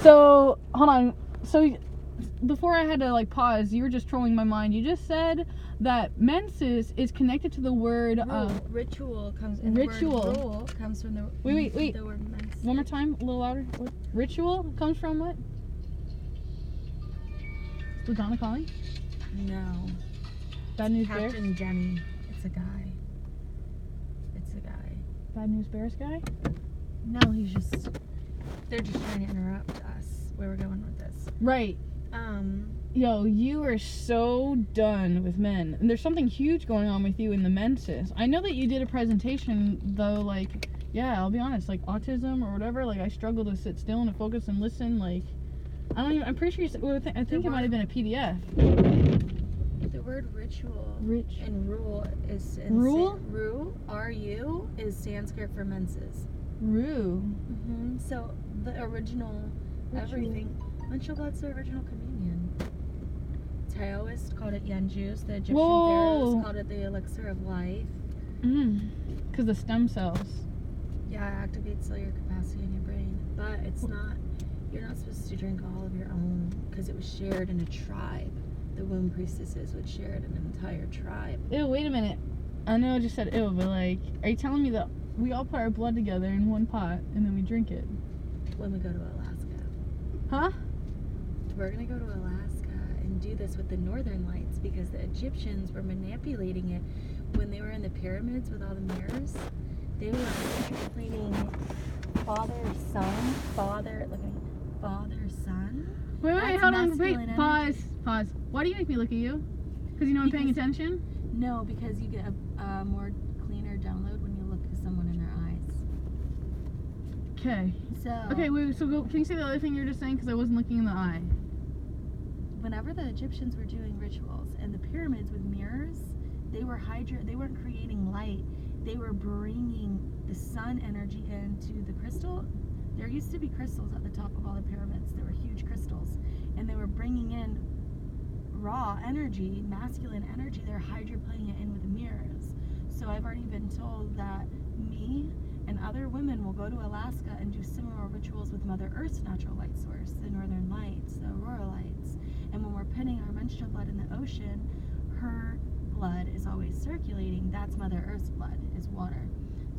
So, hold on. So, before I had to like pause, you were just trolling my mind. You just said that menses is connected to the word ritual comes. And ritual. The word rule comes from the wait. The word mens. One more time, a little louder. What? Ritual comes from what? Ladonna calling? No. Bad News Bears? Captain Jenny. It's a guy. It's a guy. Bad News Bears guy? No, they're just trying to interrupt us where we're going with this. Right. Yo, you are so done with men. And there's something huge going on with you in the menses. I know that you did a presentation, though, like, yeah, I'll be honest, like, autism or whatever, like, I struggle to sit still and to focus and listen, like, I'm pretty sure you said, I think it might have been a PDF. The word ritual Rich. and rule is... Rule? R-U, is Sanskrit for menses. Rue. Mm-hmm. So, the original everything... Menstrual blood's the original communion. Taoists called it Yanjus. The Egyptian pharaohs called it the elixir of life. Because the stem cells. Yeah, it activates cellular capacity in your brain. But it's not... You're not supposed to drink all of your own because it was shared in a tribe. The womb priestesses would share it in an entire tribe. Ew, wait a minute. I know I just said ew, but like, are you telling me that we all put our blood together in one pot and then we drink it? When we go to Alaska. Huh? We're going to go to Alaska and do this with the Northern Lights because the Egyptians were manipulating it when they were in the pyramids with all the mirrors. They were cleaning father, son. Wait, hold on, wait, pause. Why do you make me look at you? Because you know I'm paying attention? No, because you get a more cleaner download when you look at someone in their eyes. Okay. Okay, wait, so can you say the other thing you're just saying? Because I wasn't looking in the eye. Whenever the Egyptians were doing rituals and the pyramids with mirrors, they weren't creating light. They were bringing the sun energy into the crystal. There used to be crystals at the top of all the pyramids. There were huge crystals. And they were bringing in raw energy, masculine energy. They're hydroplaying it in with mirrors. So I've already been told that me and other women will go to Alaska and do similar rituals with Mother Earth's natural light source, the Northern Lights, the Aurora Lights. And when we're putting our menstrual blood in the ocean, her blood is always circulating. That's Mother Earth's blood, is water.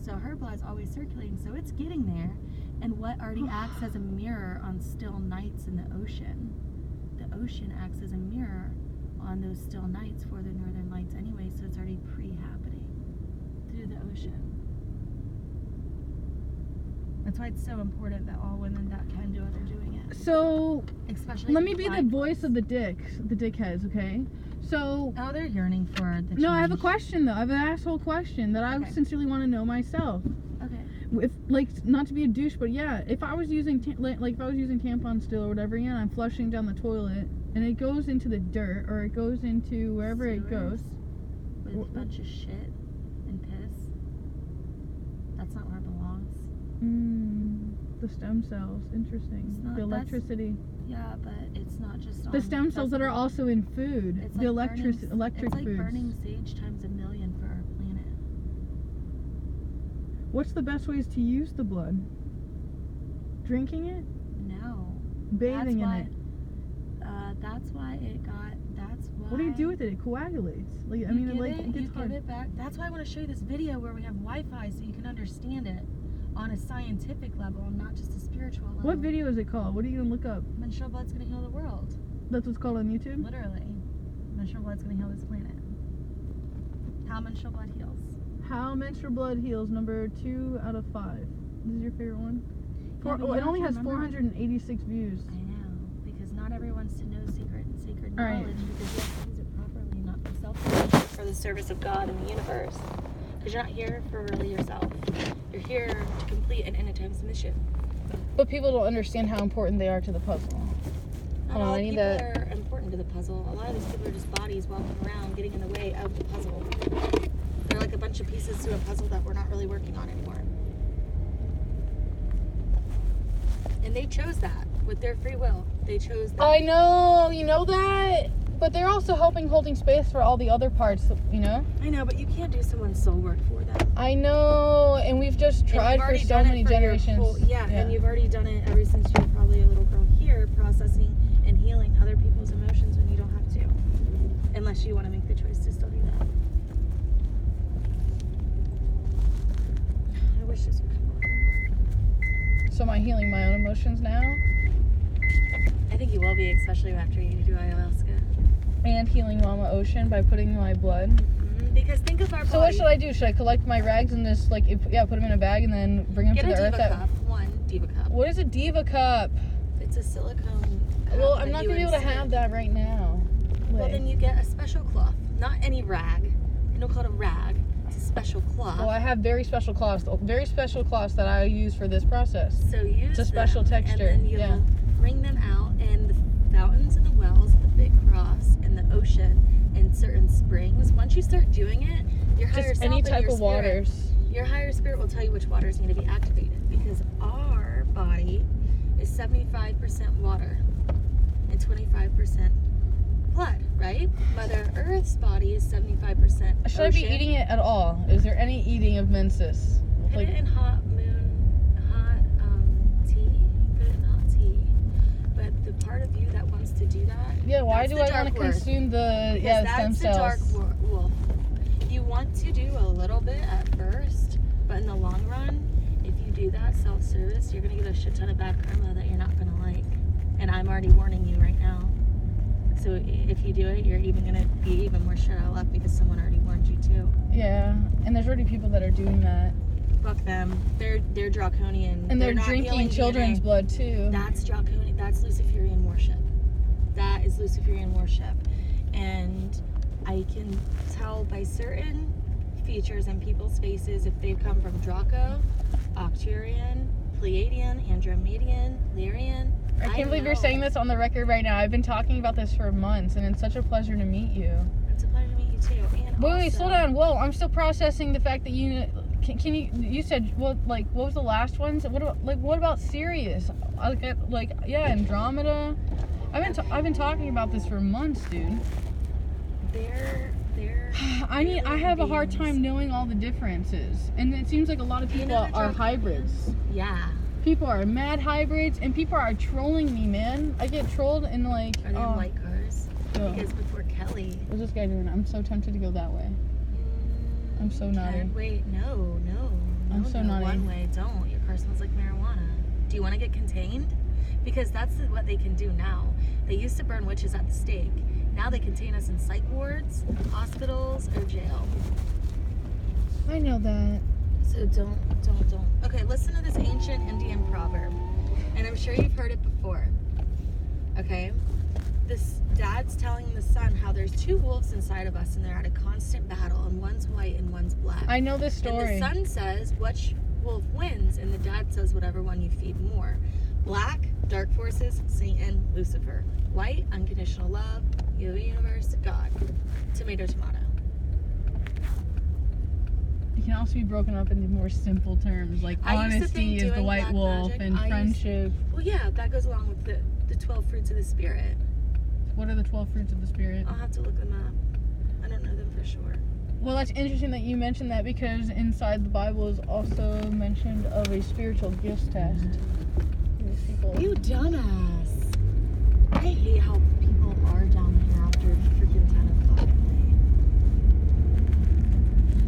So her blood's always circulating, so it's getting there. And what already acts as a mirror on still nights in the ocean? The ocean acts as a mirror on those still nights for the Northern Lights anyway, so it's already pre-happening through the ocean. That's why it's so important that all women that can do it are doing it. So, especially let me be the voice of the dickheads, okay? So... Oh, they're yearning for the change. No, I have a question, though. I have an asshole question that I sincerely want to know myself. Okay. If, like, not to be a douche, but yeah, if I was using, if I was using tampons still or whatever, yeah, and I'm flushing down the toilet, and it goes into the dirt, or it goes into wherever it goes. With a bunch of shit and piss. That's not where it belongs. The stem cells, interesting. The electricity. Yeah, but it's not just the stem cells that are also in food. It's the like electric foods. It's like burning sage times 1,000,000 for our planet. What's the best ways to use the blood? Drinking it? No. Bathing in it? That's why it got. That's why. What do you do with it? It coagulates. Like it gets hard. Give it back. That's why I want to show you this video where we have Wi-Fi so you can understand it on a scientific level, not just a spiritual level. What video is it called? What are you gonna look up? Menstrual blood's gonna heal the world. That's what's called on YouTube? Literally. Menstrual blood's gonna heal this planet. How menstrual blood heals. How menstrual blood heals, number 2 out of 5. This is your favorite one? It only has 486 views. I know, because not everyone wants to know sacred knowledge, because you have to use it properly, not for self-service, for the service of God and the universe. Because you're not here for really yourself. You're here to complete an end times mission. But people don't understand how important they are to the puzzle. Not all people are important to the puzzle. A lot of these people are just bodies walking around, getting in the way of the puzzle. They're like a bunch of pieces to a puzzle that we're not really working on anymore. And they chose that with their free will. They chose that. I know, you know that? But they're also holding space for all the other parts, you know? I know, but you can't do someone's soul work for them. I know, and we've just tried for so many generations. And you've already done it ever since you were probably a little girl so you want to make the choice to still do that. I wish this would come on. So am I healing my own emotions now? I think you will be, especially after you do ayahuasca. And healing Mama Ocean by putting my blood? Because think of our body. So what should I do? Should I collect my rags and just, like, put them in a bag and then bring them Get to the a earth? Diva cup. One Diva cup. What is a Diva cup? It's a silicone cup. Well, I'm that not you going to be able to insert. have that right now. Well, Wait. then you get a special cloth. Not any rag. You don't call it a rag. It's a special cloth. Well, I have very special cloths that I use for this process. So use It's a special them, texture, and then you'll yeah. bring them out, and the fountains and the wells, the big cross, and the ocean, and certain springs. Once you start doing it, your higher Just self any and type your of spirit, waters. your higher spirit will tell you which waters need to be activated, because our body is 75% water and 25% blood, right? Mother Earth's body is 75% Should I be eating it at all? Is there any eating of menses? Put Like, it in hot tea. Put it in hot tea. But the part of you that wants to do that, yeah, why that's do the I want dark to word. consume the Because stem that's the dark cells? wolf. You want to do a little bit at first, but in the long run, if you do that self-service, you're going to get a shit ton of bad karma that you're not going to like. And I'm already warning you right now. So if you do it, you're even going to be even more shit out of luck because someone already warned you too. Yeah, and there's already people that are doing that. Fuck them. They're draconian. And they're not drinking healing children's DNA. blood too. That's draconian. That's Luciferian worship. That is Luciferian worship. And I can tell by certain features in people's faces if they've come from Draco, Octurian, Pleiadian, Andromedian, Lyrian. I can't believe you're saying this on the record right now. I've been talking about this for months, and it's such a pleasure to meet you. It's a pleasure to meet you too. And Wait, also, slow down. Whoa, I'm still processing the fact that you can you said what was the last ones? What about Sirius? Andromeda. I've been talking about this for months, dude. They're I have a hard beings. time knowing all the differences, and it seems like a lot of people know the are Draconians? hybrids. Yeah. People are mad hybrids, and people are trolling me, man. I get trolled in like. Are they in white cars? Oh. Because before Kelly. What's this guy doing? I'm so tempted to go that way. I'm so naughty. Wait, no. I'm so naughty. One way, don't. Your car smells like marijuana. Do you want to get contained? Because that's what they can do now. They used to burn witches at the stake. Now they contain us in psych wards, hospitals, or jail. I know that. So don't. Okay, listen to this ancient Indian proverb. And I'm sure you've heard it before. Okay? This dad's telling the son how there's two wolves inside of us and they're at a constant battle, and one's white and one's black. I know this story. And the son says, which wolf wins? And the dad says, whatever one you feed more. Black, dark forces, Satan, Lucifer. White, unconditional love, the universe, God. Tomato. It can also be broken up into more simple terms, like I used to honesty think is the doing white black wolf, magic, and friendship. Well, yeah, that goes along with the 12 fruits of the spirit. What are the 12 fruits of the spirit? I'll have to look them up. I don't know them for sure. Well, that's interesting that you mentioned that, because inside the Bible is also mentioned of a spiritual gifts test. These people. You dumbass. I hate how people are down here after freaking 10 o'clock.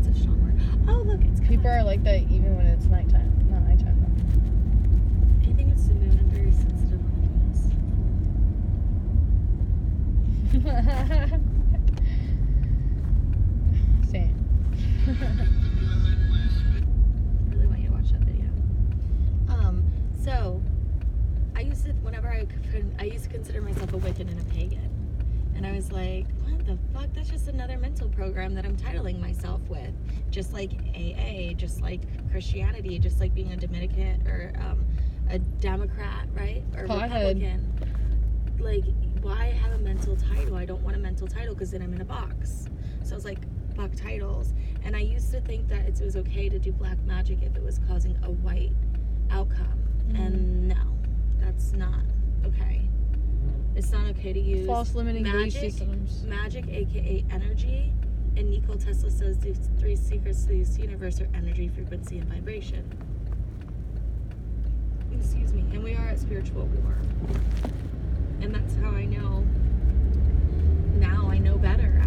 That's a strong word. Oh, look, it's coming. People are like that even when it's nighttime. Not nighttime though. I think it's the moon. I'm very sensitive on Same. I really want you to watch that video. So I used to consider myself a Wiccan and a pagan. And I was like, what the fuck? That's just another mental program that I'm titling myself with. Just like AA, just like Christianity, just like being a Dominican or a Democrat, right? Or Pothead. Republican. Like, why have a mental title? I don't want a mental title because then I'm in a box. So I was like, fuck titles. And I used to think that it was okay to do black magic if it was causing a white outcome. And no, that's not okay. It's not okay to use False limiting belief magic, systems. magic, aka energy. And Nikola Tesla says the three secrets to this universe are energy, frequency, and vibration. Excuse me. And we are at spiritual war. And that's how I know. Now I know better.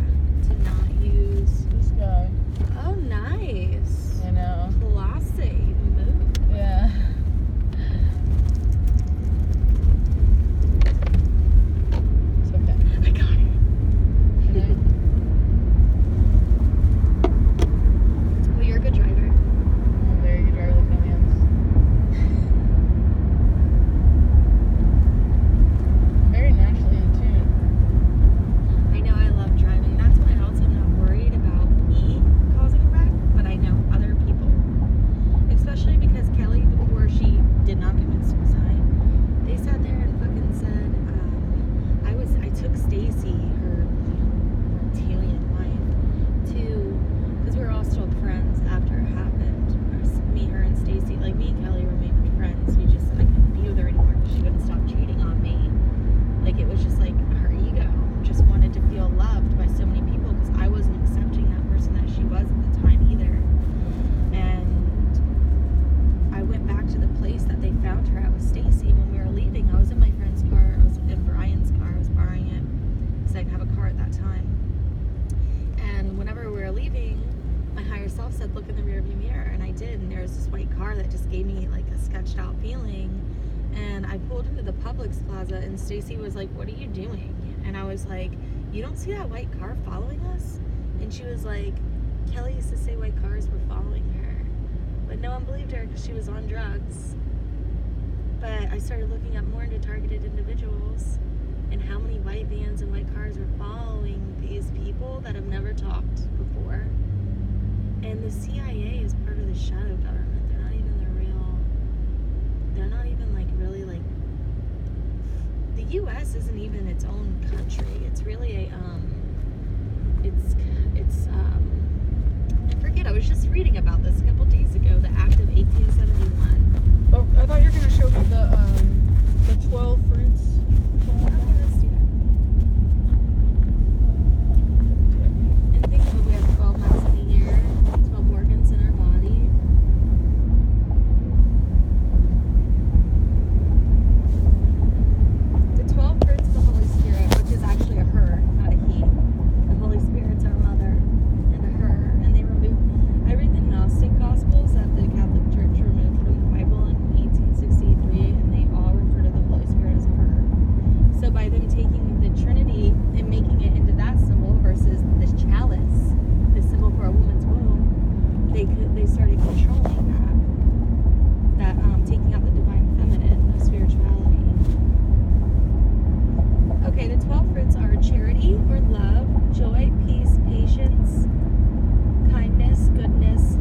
to not use. This guy. Oh, nice. I know. Classy move. Yeah. It's okay. I got it. Well, you're a good driver. I'm a very good driver with no hands. Very naturally in tune. I know I love driving. That's why also I'm not worried about me causing a wreck, but I know other people. Especially because Kelly, before she did not commit suicide, they sat there and fucking said, I took Stacy, her reptilian wife, because we were all still friends after it happened. Me, her, and Stacy, like me and Kelly remained friends. I couldn't be with her anymore because she wouldn't stop cheating on me. Like, it was just like her ego just wanted to feel loved by so many people because I wasn't accepting that person that she was at the time either. And I went back to the place that they found her at with Stacy. When we were leaving, I was in my friend's car. I was in Brian's car. I was borrowing it because I didn't have a car at that time. And whenever we were leaving, my higher self said, look in the rearview mirror. And I did. And there was this white car that just gave me like a sketched out feeling. And I pulled into the Publix Plaza and Stacy was like, what are you doing? And I was like, you don't see that white car following us? And she was like, Kelly used to say white cars were following her. But no one believed her because she was on drugs. But I started looking up more into targeted individuals and how many white vans and white cars were following these people that have never talked before. And the CIA is part of the shadow government. They're not even the real. They're not even like really like. The U.S. isn't even its own country. It's really a I forget. I was just reading about this a couple days ago. The Act of 1871. Oh, I thought you were gonna show me the 12 fruits. Okay, let's do that. And think of it, we have 12 months in a year, 12 organs in our body. The 12 fruits of the Holy Spirit, which is actually a her, not a he. The Holy Spirit's our mother and a her. And they removed, I read the Gnostic Gospels that the Catholic Church removed from the Bible in 1863, and they all refer to the Holy Spirit as a her. So by them taking the Trinity and making it into that symbol versus this chalice, the symbol for a woman's womb, they started controlling that taking out the divine feminine, the spirituality. Okay, the 12 fruits are charity or love, joy, peace, patience, kindness, goodness,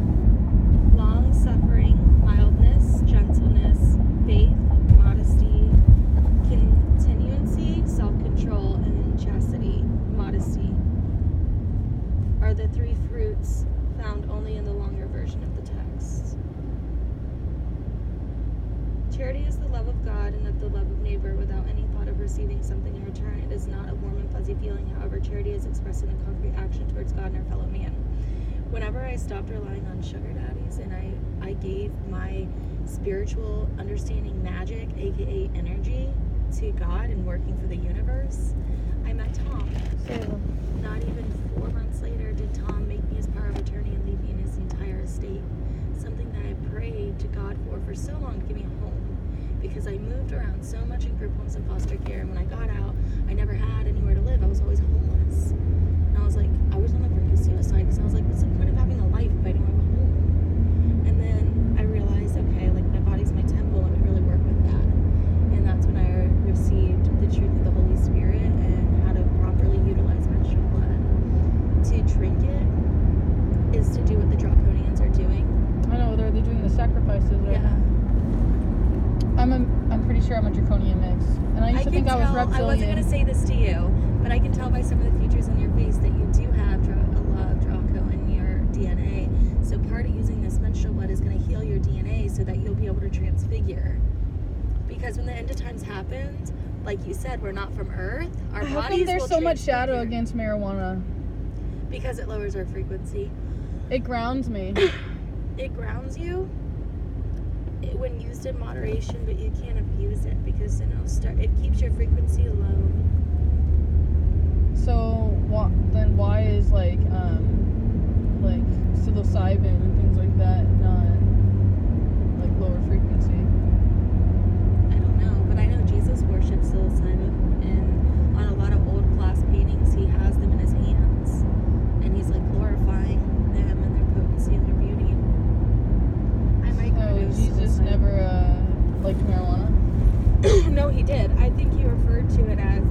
long suffering, mildness, gentleness, faith, modesty, continuancy, self-control, and chastity, modesty, are the 3 fruits found only in the longer version of the text. Charity is the love of God and of the love of neighbor without any thought of receiving something in return. It is not a warm and fuzzy feeling. However, charity is expressed in a concrete action towards God and our fellow man. Whenever I stopped relying on sugar daddies and I gave my spiritual understanding magic, aka energy, to God and working for the universe, I met Tom. So not even 4 months later did Tom make me his power of attorney and leave me in his entire estate. Something that I prayed to God for so long to give me a home. Because I moved around so much in group homes and foster care, and when I got out, I never had anywhere to live. I was always homeless. And I was like, I was on the brink of suicide because I was like, what's the point of having a life if I don't have a home? And then I realized, okay, like my body's my temple, let me really work with that. And that's when I received the truth of the Holy Spirit and how to properly utilize menstrual blood. To drink it is to do what the Draconians are doing. I know they're doing the sacrifices. Right? Yeah. I'm pretty sure I'm a draconian mix, and I used to think I was reptilian. I wasn't gonna say this to you, but I can tell by some of the features on your face that you do have a lot of Draco in your DNA. So part of using this menstrual blood is going to heal your DNA so that you'll be able to transfigure. Because when the end of times happens, like you said, we're not from Earth. Our How bodies come there's will so much shadow transfigure. against marijuana? Because it lowers our frequency. It grounds me. It grounds you when used in moderation, but you can't abuse it because it keeps your frequency low. So then why is like psilocybin and things like that not like lower frequency? I don't know, but I know Jesus worshipped psilocybin, and on a lot of old glass paintings, he has them in his hands, and he's like glorifying them and their potency and their beauty. I might go So to Jesus psilocybin. never liked marijuana? No, he did. I think he referred to it as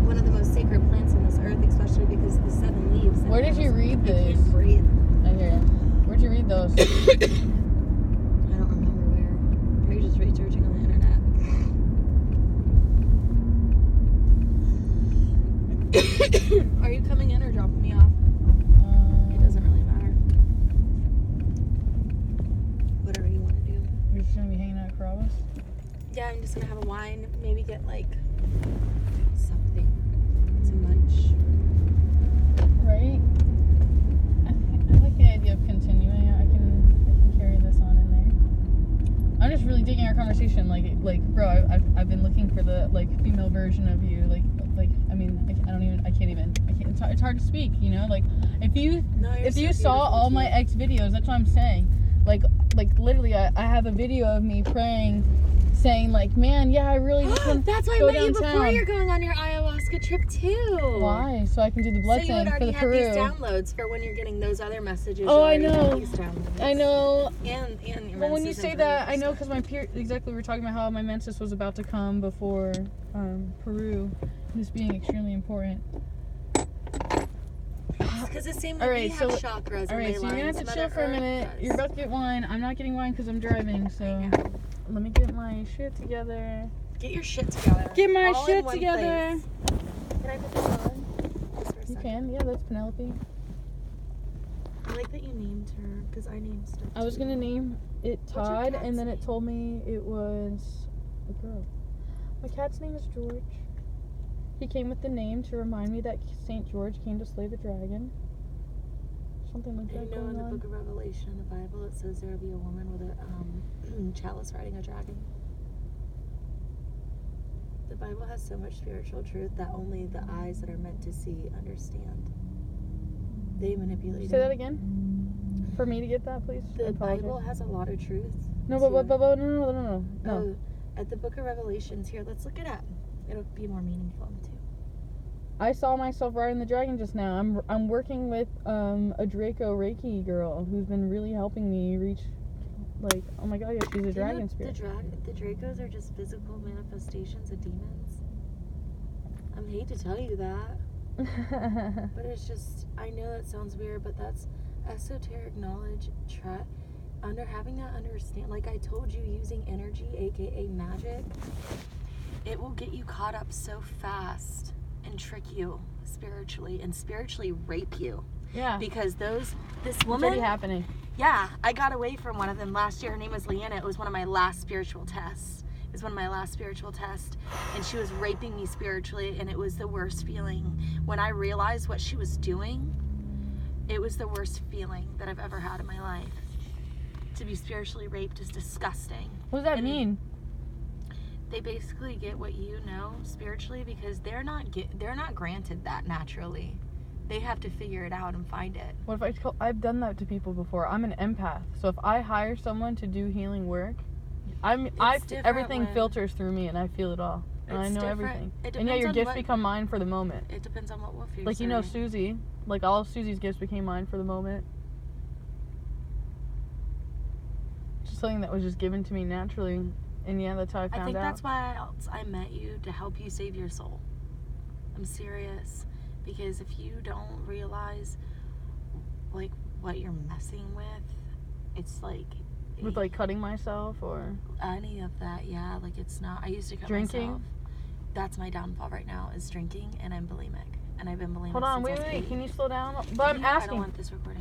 one of the most sacred plants on this earth, especially because the 7 leaves. Where did you read You this? can't breathe. I hear you. Where'd you read those? I don't remember where. Probably just researching on the internet. Are you coming in or dropping me off? It doesn't really matter. Whatever you want to do. You're just gonna be hanging out at Carrabba's? Yeah, I'm just gonna have a wine. Maybe get like something to munch. Right? I like the idea of continuing. I can carry this on in there. I'm just really digging our conversation. Like, bro, I've been looking for the like female version of you. It's hard to speak. You know, like if you saw all my ex videos, that's what I'm saying. Like literally, I have a video of me praying, saying like, man, yeah, I really just want to That's why go I met you before downtown. you're going on your ayahuasca trip too. Why? So I can do the blood So you thing would for already the have Peru. these downloads for when you're getting those other messages. Oh, you I already have know. these downloads. I know. And your Well, when you menses say and that, Peru I know stuff. because exactly we were talking about how my menses was about to come before Peru, this being extremely important. Because the same All way right, we have so- chakras. All right, so you're gonna have to chill for a minute. You're about to get wine. I'm not getting wine because I'm driving. So let me get my shit together. Get your shit together. Get my All shit in one together. place. Can I put this on? Just for a You second. can, yeah. That's Penelope. I like that you named her because I named stuff. I was too. gonna name it What's your Todd, cat's and then it name? told me it was a girl. My cat's name is George. He came with the name to remind me that Saint George came to slay the dragon. Something like And that you know, going in the on. Book of Revelation, in the Bible, it says there will be a woman with a chalice riding a dragon. The Bible has so much spiritual truth that only the eyes that are meant to see understand. They manipulate Say it. that again. For me to get that, please. I The apologize. Bible has a lot of truth. No, to but it. no. Oh, at the Book of Revelations, here, let's look it up. It'll be more meaningful too. I saw myself riding the dragon just now. I'm working with a Draco Reiki girl who's been really helping me reach. Like, oh my god, yeah, she's a dragon spirit. The Dracos are just physical manifestations of demons. I hate to tell you that, but it's just, I know that sounds weird, but that's esoteric knowledge. Having that understand, like I told you, using energy, aka magic, it will get you caught up so fast and trick you spiritually and spiritually rape you. Yeah. Because this It's woman, already happening. yeah, I got away from one of them last year. Her name was Leanna. It was one of my last spiritual tests. And she was raping me spiritually, and it was the worst feeling. When I realized what she was doing, it was the worst feeling that I've ever had in my life. To be spiritually raped is disgusting. What does that And mean? They basically get what you know spiritually because they're not granted that naturally. They have to figure it out and find it. What if I've done that to people before. I'm an empath. So if I hire someone to do healing work, different everything when- filters through me and I feel it all. And I It's know different. everything. It And yeah, depends your on gifts what- become mine for the moment. It depends on what wolf you're Like, you know, serving. Susie. Like, all of Susie's gifts became mine for the moment. Just something that was just given to me naturally. And yeah, that's how I found out. I think that's why I met you, to help you save your soul. I'm serious. Because if you don't realize, like, what you're messing with, it's like... With, like, cutting myself or... Any of that, yeah. Like, it's not... I used to cut Drinking? myself. That's my downfall right now, is drinking, and I'm bulimic. And I've been bulimic Hold on, since I wait. was 8. Can you slow down? But I'm I don't asking. want this recording.